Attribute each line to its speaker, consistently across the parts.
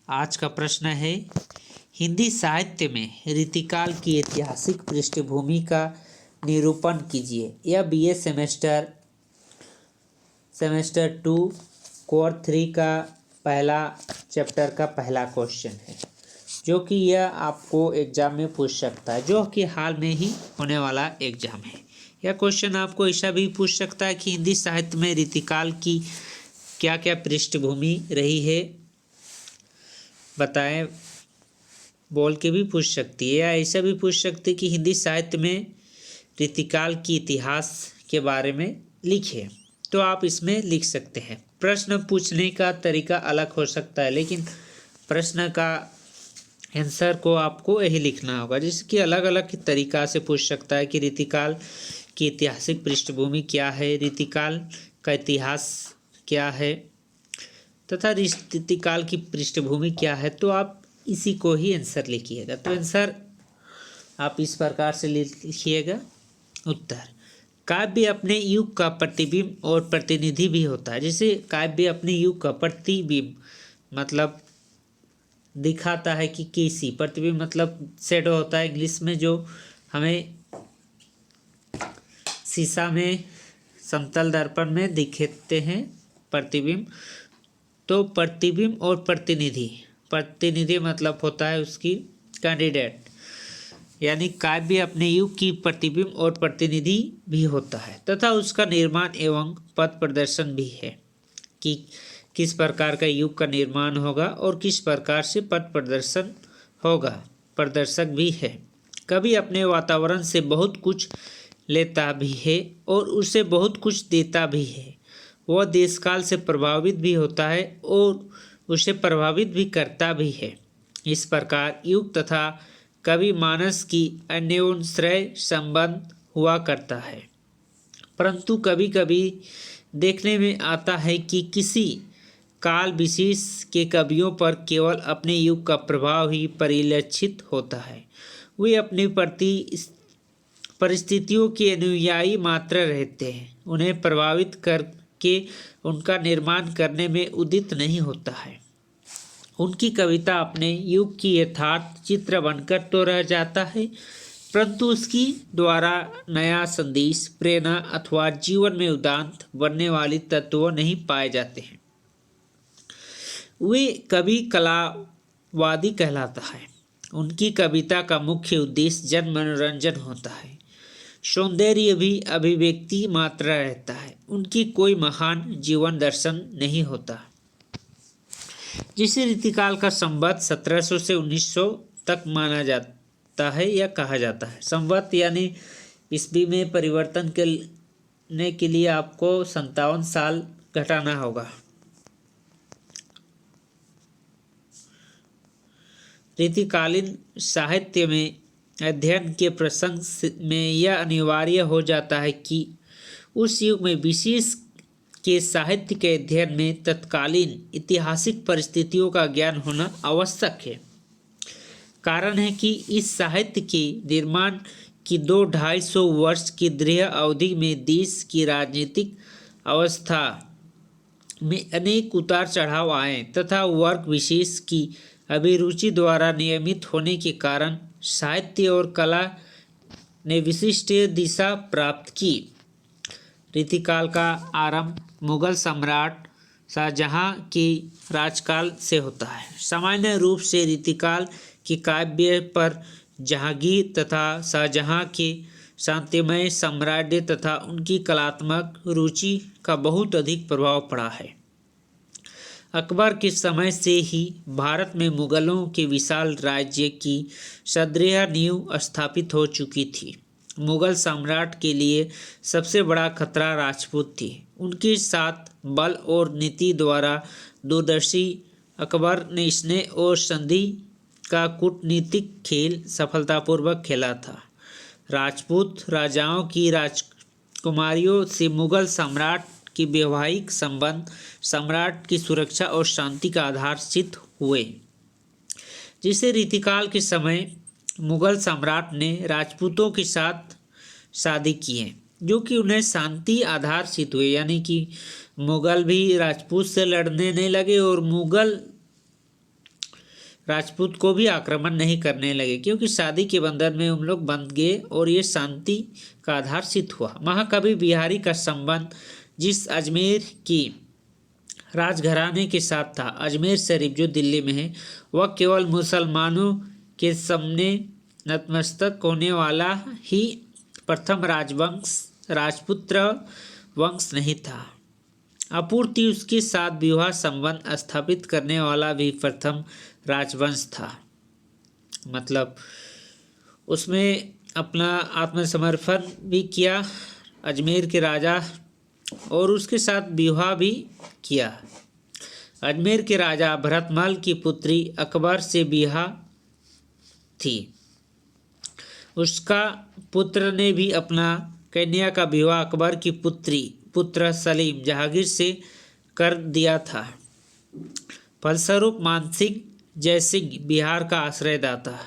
Speaker 1: आज का प्रश्न है, हिंदी साहित्य में रीतिकाल की ऐतिहासिक पृष्ठभूमि का निरूपण कीजिए। यह बीए सेमेस्टर 2 कोर 3 का पहला चैप्टर का पहला क्वेश्चन है, जो कि यह आपको एग्जाम में पूछ सकता है, जो कि हाल में ही होने वाला एग्जाम है। यह क्वेश्चन आपको ऐसा भी पूछ सकता है कि हिंदी साहित्य में रीतिकाल की क्या क्या पृष्ठभूमि रही है, बताएं, बोल के भी पूछ सकती है, या ऐसा भी पूछ सकती है कि हिंदी साहित्य में रीतिकाल की इतिहास के बारे में लिखिए। तो आप इसमें लिख सकते हैं। प्रश्न पूछने का तरीका अलग हो सकता है, लेकिन प्रश्न का आंसर को आपको यही लिखना होगा, जिसकी अलग अलग तरीका से पूछ सकता है कि रीतिकाल की ऐतिहासिक पृष्ठभूमि क्या है, रीतिकाल का इतिहास क्या है तथा रीतिकाल की पृष्ठभूमि क्या है। तो आप इसी को ही आंसर लिखिएगा। तो आंसर आप इस प्रकार से लिखिएगा। उत्तर, काव्य अपने युग का प्रतिबिंब और प्रतिनिधि भी होता है। जैसे काव्य अपने युग का प्रतिबिंब मतलब दिखाता है कि कैसी, प्रतिबिंब मतलब शैडो होता है इंग्लिश में, जो हमें शीशा में समतल दर्पण में दिखते हैं प्रतिबिंब। तो प्रतिबिंब और प्रतिनिधि मतलब होता है उसकी कैंडिडेट, यानी काव्य अपने युग की प्रतिबिंब और प्रतिनिधि भी होता है तथा उसका निर्माण एवं पथ प्रदर्शन भी है कि किस प्रकार का युग का निर्माण होगा और किस प्रकार से पथ प्रदर्शन होगा, प्रदर्शक भी है। कवि अपने वातावरण से बहुत कुछ लेता भी है और उसे बहुत कुछ देता भी है। वह देशकाल से प्रभावित भी होता है और उसे प्रभावित भी करता भी है। इस प्रकार युग तथा कवि मानस की अन्योन्याश्रय संबंध हुआ करता है। परंतु कभी कभी देखने में आता है कि किसी काल विशेष के कवियों पर केवल अपने युग का प्रभाव ही परिलक्षित होता है। वे अपनी परिस्थितियों के अनुयायी मात्र रहते हैं, उन्हें प्रभावित करके उनका निर्माण करने में उदित नहीं होता है। उनकी कविता अपने युग की यथार्थ चित्र बनकर तो रह जाता है, परंतु उसकी द्वारा नया संदेश, प्रेरणा अथवा जीवन में उदांत बनने वाली तत्व नहीं पाए जाते हैं। वे कवि कलावादी कहलाता है। उनकी कविता का मुख्य उद्देश्य जन मनोरंजन होता है। सौंदर्य भी अभिव्यक्ति मात्र रहता है। उनकी कोई महान जीवन दर्शन नहीं होता। जिसे रीतिकाल का संवत 1700 से 1900 तक माना जाता है या कहा जाता है। संवत यानी ईस्वी में परिवर्तन करने के लिए आपको 57 साल घटाना होगा। रीतिकालीन साहित्य में अध्ययन के प्रसंग में यह अनिवार्य हो जाता है कि उस युग में विशेष के साहित्य के अध्ययन में तत्कालीन ऐतिहासिक परिस्थितियों का ज्ञान होना आवश्यक है। कारण है कि इस साहित्य के निर्माण की 200-250 वर्ष की दीर्घ अवधि में देश की राजनीतिक अवस्था में अनेक उतार चढ़ाव आए तथा वर्ग विशेष की अभिरुचि द्वारा नियमित होने के कारण साहित्य और कला ने विशिष्ट दिशा प्राप्त की। रीतिकाल का आरंभ मुगल सम्राट शाहजहां के राजकाल से होता है। सामान्य रूप से रीतिकाल के काव्य पर जहांगीर तथा शाहजहां के शांतिमय साम्राज्य तथा उनकी कलात्मक रुचि का बहुत अधिक प्रभाव पड़ा है। अकबर के समय से ही भारत में मुगलों के विशाल राज्य की सुदृढ़ नींव स्थापित हो चुकी थी। मुगल सम्राट के लिए सबसे बड़ा खतरा राजपूत थे। उनके साथ बल और नीति द्वारा दूरदर्शी अकबर ने स्नेह और संधि का कूटनीतिक खेल सफलतापूर्वक खेला था। राजपूत राजाओं की राजकुमारियों से मुगल सम्राट के वैवाहिक संबंध सम्राट की सुरक्षा और शांति का आधार सिद्ध हुए। जिसे रीतिकाल के समय मुगल सम्राट ने राजपूतों के साथ शादी किए, जो कि उन्हें शांति आधार सिद्ध हुए, यानी कि मुगल भी राजपूत से लड़ने नहीं लगे और मुगल राजपूत को भी आक्रमण नहीं करने लगे, क्योंकि शादी के बंधन में उन लोग बंध गए और ये शांति का आधार सिद्ध हुआ। महाकवि बिहारी का संबंध जिस अजमेर की राजघराने के साथ था, अजमेर शरीफ जो दिल्ली में है, वह केवल मुसलमानों के सामने नतमस्तक होने वाला ही प्रथम राजपुत्र वंश नहीं था, अपूर्ति उसके साथ विवाह संबंध स्थापित करने वाला भी प्रथम राजवंश था। मतलब उसमें अपना आत्मसमर्पण भी किया अजमेर के राजा, और उसके साथ विवाह भी किया। अजमेर के राजा भरतमल की पुत्री अकबर से विवाह थी। उसका पुत्र ने भी अपना कन्या का विवाह अकबर की पुत्र सलीम जहांगीर से कर दिया था। फलस्वरूप मानसिंह जयसिंह बिहार का आश्रयदाता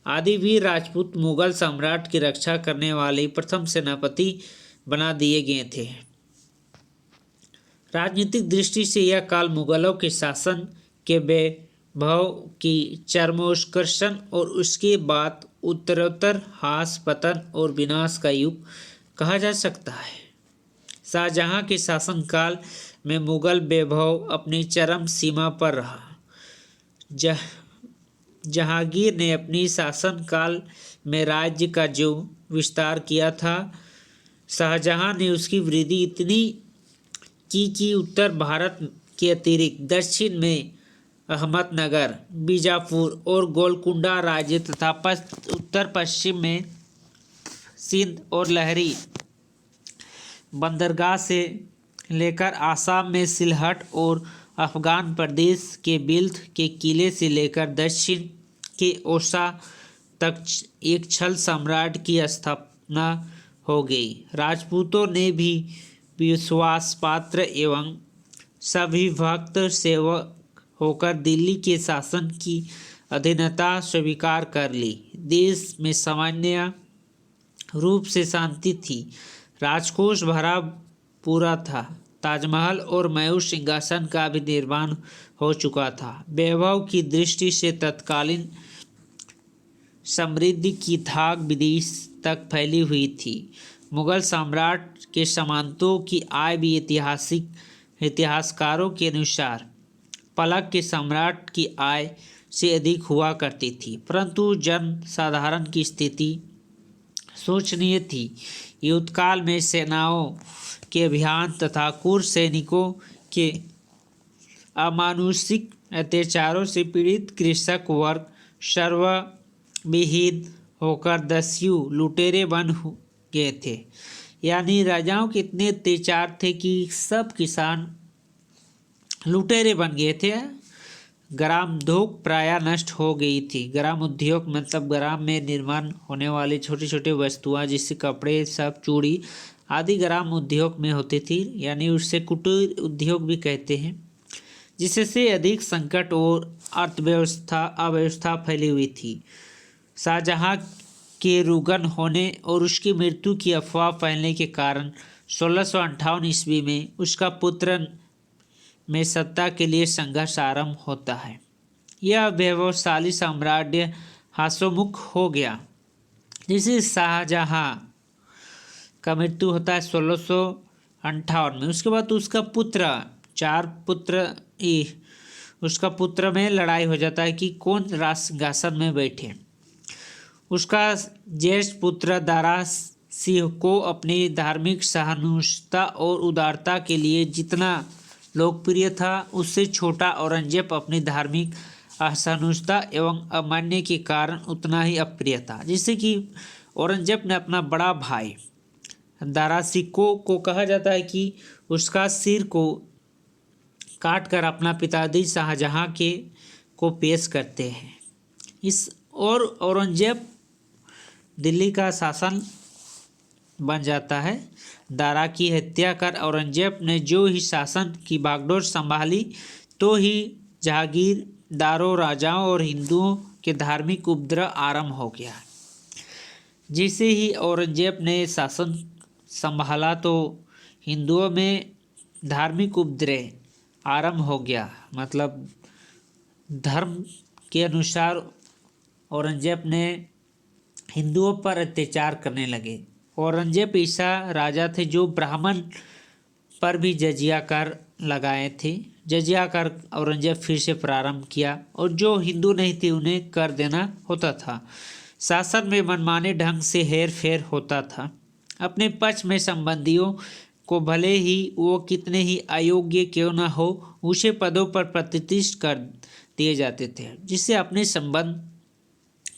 Speaker 1: आदिवीर राजपूत मुगल सम्राट की रक्षा करने वाले प्रथम सेनापति बना दिए गए थे। राजनीतिक दृष्टि से यह काल मुगलों के शासन के वैभव की चरमोत्कर्षण और उसके बाद उत्तरोत्तर ह्रास, पतन और विनाश का युग कहा जा सकता है। शाहजहां के शासनकाल में मुगल वैभव अपनी चरम सीमा पर रहा। जहांगीर ने अपनी शासनकाल में राज्य का जो विस्तार किया था, शाहजहां ने उसकी वृद्धि इतनी की कि उत्तर भारत के अतिरिक्त दक्षिण में अहमदनगर, बीजापुर और गोलकुंडा राज्य तथा उत्तर पश्चिम में सिंध और लहरी बंदरगाह से लेकर आसाम में सिलहट और अफगान प्रदेश के बिल्द के किले से लेकर दक्षिण के ओसा तक एक छल सम्राट की स्थापना हो गई। राजपूतों ने भी विश्वासपात्र एवं सविभक्त सेवक होकर दिल्ली के शासन की अधीनता स्वीकार कर ली। देश में सामान्य रूप से शांति थी। राजकोष भरा पूरा था। ताजमहल और मयूर सिंहासन का भी निर्माण हो चुका था। वैभव की दृष्टि से तत्कालीन समृद्धि की धाक विदेश तक फैली हुई थी। मुगल सम्राट के सामंतों की आय भी इतिहासकारों के अनुसार पलक के सम्राट की आय से अधिक हुआ करती थी, परंतु जन साधारण की स्थिति शोचनीय थी। युद्धकाल में सेनाओं के अभियान तथा क्रूर सैनिकों के अमानुषिक अत्याचारों से पीड़ित कृषक वर्ग सर्वविहीन होकर दस्यु लुटेरे बन गए थे। यानी राजाओं के इतने अत्याचार थे कि सब किसान लुटेरे बन गए थे। ग्राम उद्योग प्रायः नष्ट हो गई थी। ग्राम उद्योग मतलब ग्राम में निर्माण होने वाली छोटी छोटी वस्तुएं, जैसे कपड़े, सब चूड़ी आदि ग्राम उद्योग में होती थी, यानी उससे कुटीर उद्योग भी कहते हैं, जिससे अधिक संकट और अव्यवस्था फैली हुई थी। शाहजहां के रुग्ण होने और उसकी मृत्यु की अफवाह फैलने के कारण 1658 ईस्वी में उसका पुत्र में सत्ता के लिए संघर्ष आरंभ होता है। यह वैभवशाली साम्राज्य हास्योन्मुख हो गया। जिसे शाहजहां का मृत्यु होता है 1658 में। उसके बाद उसका पुत्र में लड़ाई हो जाता है कि कौन राज सिंहासन में बैठे। उसका ज्येष्ठ पुत्र दारा सिंह को अपनी धार्मिक सहिष्णुता और उदारता के लिए जितना लोकप्रिय था, उससे छोटा औरंगजेब अपनी धार्मिक असहिष्णुता एवं अमान्य के कारण उतना ही अप्रिय था। जिससे कि औरंगजेब ने अपना बड़ा भाई दारा सिंह को कहा जाता है कि उसका सिर को काट कर अपना पिताजी शाहजहां को पेश करते हैं। और औरंगजेब दिल्ली का शासन बन जाता है। दारा की हत्या कर औरंगजेब ने जो ही शासन की बागडोर संभाली, तो ही जहागीरदारों, राजाओं और हिंदुओं के धार्मिक उपद्रव आरंभ हो गया। जैसे ही औरंगजेब ने शासन संभाला तो हिंदुओं में धार्मिक उपद्रव आरंभ हो गया। मतलब धर्म के अनुसार औरंगजेब ने हिंदुओं पर अत्याचार करने लगे। औरंगजेब ऐसा राजा थे जो ब्राह्मण पर भी जजिया कर लगाए थे। जजिया कर औरंगजेब फिर से प्रारंभ किया और जो हिंदू नहीं थे उन्हें कर देना होता था। शासन में मनमाने ढंग से हेर फेर होता था। अपने पक्ष में संबंधियों को भले ही वो कितने ही अयोग्य क्यों न हो ऊंचे पदों पर प्रतिष्ठित कर दिए जाते थे, जिससे अपने संबंध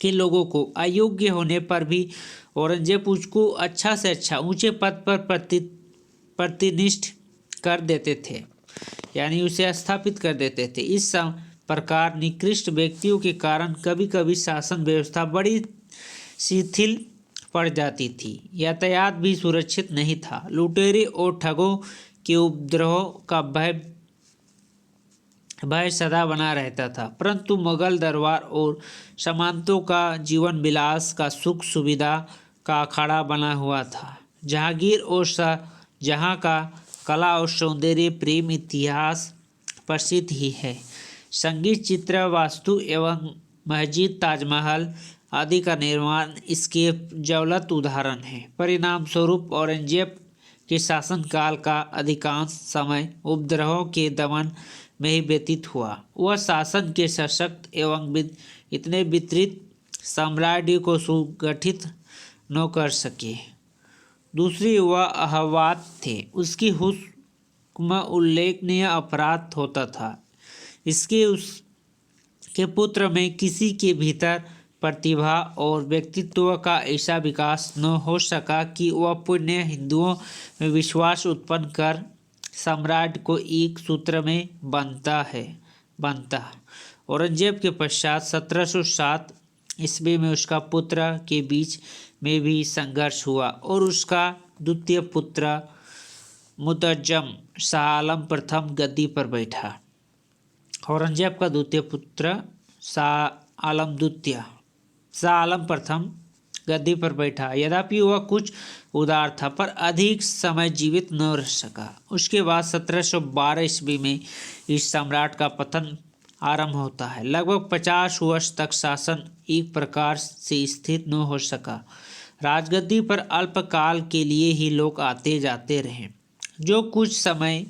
Speaker 1: के लोगों को अयोग्य होने पर भी औरंगजेब उसको अच्छा से अच्छा ऊंचे पद पर प्रतिनिष्ठ कर देते थे, यानी उसे स्थापित कर देते थे। इस प्रकार निकृष्ट व्यक्तियों के कारण कभी कभी शासन व्यवस्था बड़ी शिथिल पड़ जाती थी। यातायात भी सुरक्षित नहीं था। लुटेरे और ठगों के उपद्रव का भय सदा बना रहता था। परंतु मुगल दरबार और सामंतों का जीवन विलास का सुख सुविधा का अखाड़ा बना हुआ था। जहांगीर और शाहजहां का कला और सौंदर्य प्रेम इतिहास प्रसिद्ध ही है। संगीत, चित्र, वास्तु एवं मस्जिद, ताजमहल आदि का निर्माण इसके ज्वलंत उदाहरण है। परिणाम स्वरूप औरंगजेब के शासनकाल का अधिकांश समय उपद्रवों के दमन में ही व्यतीत हुआ। वह शासन के सशक्त एवं इतने विस्तृत साम्राज्य को सुगठित न कर सके। दूसरी वह अहवात थे। उसकी हुक्म उल्लेखनीय अपराध होता था। उसके पुत्र में किसी के भीतर प्रतिभा और व्यक्तित्व का ऐसा विकास न हो सका कि वह पुण्य हिंदुओं में विश्वास उत्पन्न कर सम्राट को एक सूत्र में बनता। औरंगजेब के पश्चात 1707 ईस्वी में उसका पुत्र के बीच में भी संघर्ष हुआ और उसका द्वितीय पुत्र मुअज्जम शाह आलम प्रथम गद्दी पर बैठा। औरंगजेब का द्वितीय पुत्र शाह आलम प्रथम गद्दी पर बैठा। यद्यपि वह कुछ उदार था पर अधिक समय जीवित न रह सका। उसके बाद 1712 ईस्वी में इस सम्राट का पतन आरंभ होता है। लगभग 50 वर्ष तक शासन एक प्रकार से स्थिर न हो सका। राजगद्दी पर अल्पकाल के लिए ही लोग आते जाते रहे। जो कुछ समय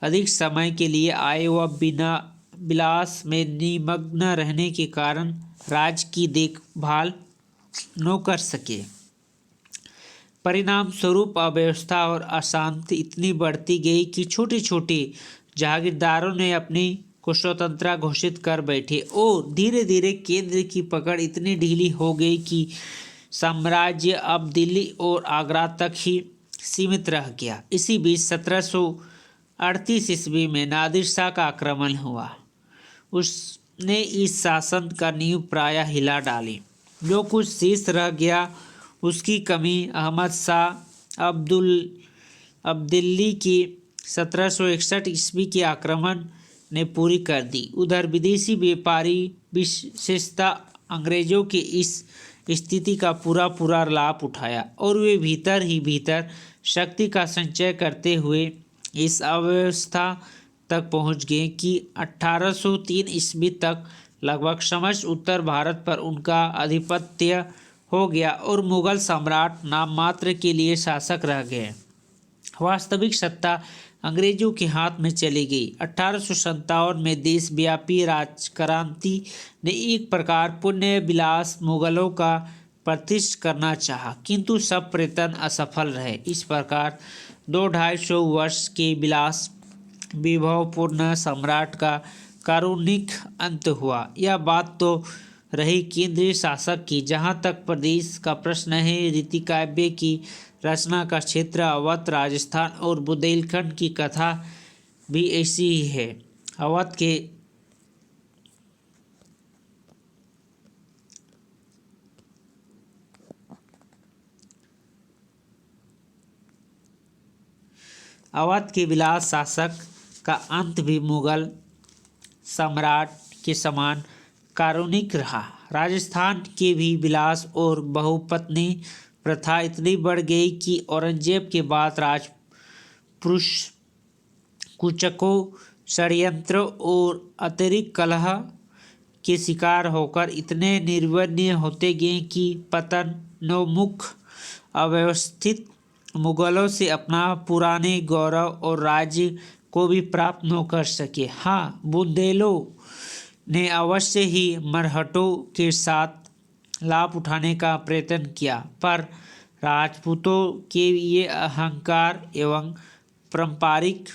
Speaker 1: अधिक समय के लिए आए वह बिना विलास में निमग्न रहने के कारण राज्य की देखभाल न कर सके। परिणाम स्वरूप अव्यवस्था और अशांति इतनी बढ़ती गई कि छोटे छोटे जागीरदारों ने अपनी को स्वतंत्रता घोषित कर बैठे और धीरे धीरे केंद्र की पकड़ इतनी ढीली हो गई कि साम्राज्य अब दिल्ली और आगरा तक ही सीमित रह गया। इसी बीच 1738 ईस्वी में नादिर शाह का आक्रमण हुआ। उसने इस शासन का नींव प्रायः हिला डाली। जो कुछ शेष रह गया उसकी कमी अहमद शाह अब्दिल्ली की 1761 ईस्वी के आक्रमण ने पूरी कर दी। उधर विदेशी व्यापारी विशेषतः अंग्रेजों के इस स्थिति का पूरा लाभ उठाया और वे भीतर ही भीतर शक्ति का संचय करते हुए इस अवस्था तक पहुंच गए कि 1803 ईस्वी तक लगभग समस्त उत्तर भारत पर उनका आधिपत्य हो गया और मुगल सम्राट नाम मात्र के लिए शासक रह गए। वास्तविक सत्ता अंग्रेजों के हाथ में चली गई। 1857 में देशव्यापी राजक्रांति ने एक प्रकार पुण्य विलास मुगलों का प्रतिष्ठित करना चाहा, किंतु सब प्रयत्न असफल रहे। इस प्रकार 250 वर्ष के विलास विभवपूर्ण सम्राट का कारुणिक अंत हुआ। यह बात तो रही केंद्रीय शासक की। जहाँ तक प्रदेश का प्रश्न है, रीतिकाव्य की रचना का क्षेत्र अवध, राजस्थान और बुंदेलखंड की कथा भी ऐसी ही है। अवध के विलास शासक का अंत भी मुगल सम्राट के समान कारुणिक रहा। राजस्थान के भी विलास और बहुपत्नी प्रथा इतनी बढ़ गई कि औरंगजेब के बाद राजपुरुष कुचकों षड्यंत्रों और अतिरिक्त कलह के शिकार होकर इतने निर्वन्य होते गए कि पतनोन्मुख अव्यवस्थित मुगलों से अपना पुराने गौरव और राज्य को भी प्राप्त न कर सके। हाँ, बुंदेलों ने अवश्य ही मरहटों के साथ लाभ उठाने का प्रयत्न किया, पर राजपूतों के ये अहंकार एवं पारंपरिक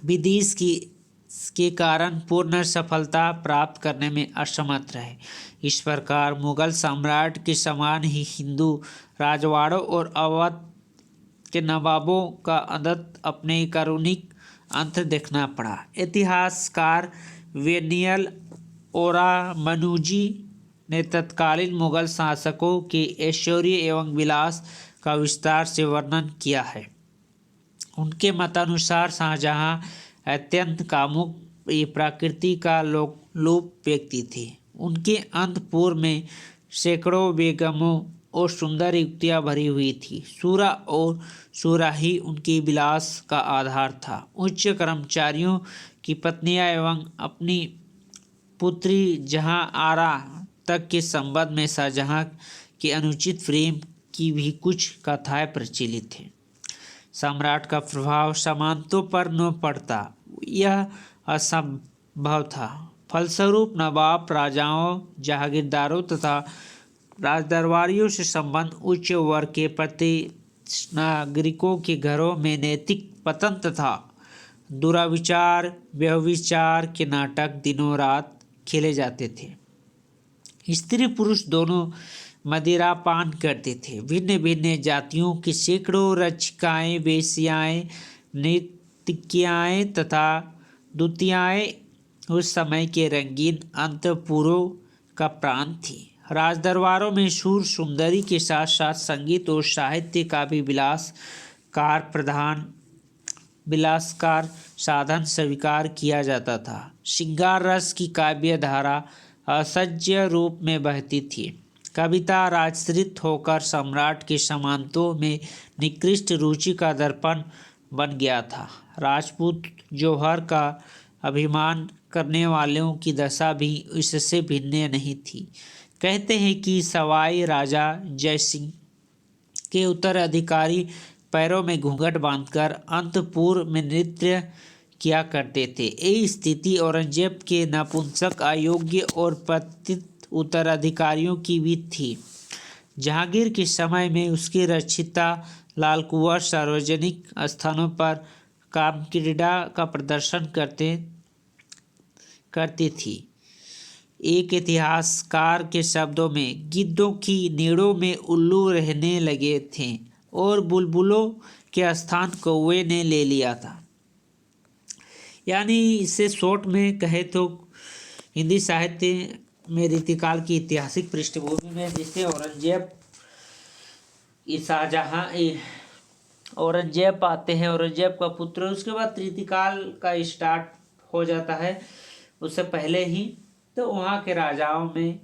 Speaker 1: विद्वेष के कारण पूर्ण सफलता प्राप्त करने में असमर्थ रहे। इस प्रकार मुगल सम्राट के समान ही हिंदू राजवाड़ों और अवध के नवाबों का अंततः अपने कारुणिक अंत देखना पड़ा। इतिहासकार वेनियल ओरामानुजी ने तत्कालीन मुगल शासकों के ऐश्वर्य एवं विलास का विस्तार से वर्णन किया है। उनके मतानुसार शाहजहां अत्यंत कामुक प्रकृति का लोलुप व्यक्ति थे। उनके अंतःपुर में सैकड़ों बेगमों और सुंदर युवतियां भरी हुई थी। सूरा और सूरा ही उनके विलास का आधार था। उच्च कर्मचारियों की पत्नियां एवं अपनी पुत्री जहां आरा तक के संबंध में शाहजहां के अनुचित प्रेम की भी कुछ कथाएं प्रचलित हैं। सम्राट का प्रभाव सामंतों पर न पड़ता, यह असंभव था। फलस्वरूप नवाब, राजाओं, जहागीरदारों तथा राजदरबारियों से संबंध उच्च वर्ग के प्रतिष्ठित नागरिकों के घरों में नैतिक पतन तथा दुराचार व्यभिचार के नाटक दिनों रात खेले जाते थे। स्त्री पुरुष दोनों मदिरा पान करते थे। भिन्न भिन्न जातियों की सैकड़ों रचिकाएं, वेश्याएं, नर्तकियां तथा दूतियाएं उस समय के रंगीन अंतःपुरों का प्राण थी। राजदरबारों में शूर सुंदरी के साथ साथ संगीत और साहित्य का भी विलासकार साधन स्वीकार किया जाता था। श्रृंगार रस की काव्य धारा असह्य रूप में बहती थी। कविता राजश्रित होकर सम्राट के सामंतों में निकृष्ट रुचि का दर्पण बन गया था। राजपूत जौहर का अभिमान करने वालों की दशा भी इससे भिन्न नहीं थी। कहते हैं कि सवाई राजा जयसिंह के उत्तराधिकारी पैरों में घूंघट बांधकर अंतःपुर में नृत्य किया करते थे। यही स्थिति औरंगजेब के नपुंसक, अयोग्य और पतित उत्तराधिकारियों की भी थी। जहांगीर के समय में उसकी रक्षिता लाल कुंवर सार्वजनिक स्थानों पर कामक्रीड़ा का प्रदर्शन करती थी। एक इतिहासकार के शब्दों में, गिद्धों की नीड़ों में उल्लू रहने लगे थे और बुलबुलों के स्थान कौवे ने ले लिया था। यानी इसे शॉर्ट में कहे तो हिंदी साहित्य में रीतिकाल की ऐतिहासिक पृष्ठभूमि में जिसे औरंगजेब आते हैं, औरंगजेब का पुत्र, उसके बाद रीतिकाल का स्टार्ट हो जाता है। उससे पहले ही तो वहाँ के राजाओं में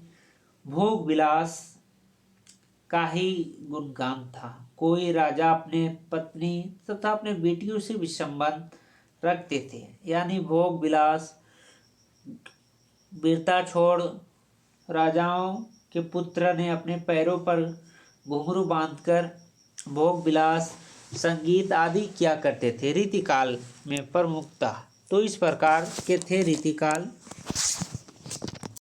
Speaker 1: भोग विलास का ही गुणगान था। कोई राजा अपने पत्नी तथा अपने बेटियों से भी संबंध रखते थे, यानी भोग विलास। वीरता छोड़ राजाओं के पुत्र ने अपने पैरों पर घुंघरू बांधकर भोग विलास, संगीत आदि किया करते थे रीतिकाल में प्रमुखता। तो इस प्रकार के थे रीतिकाल।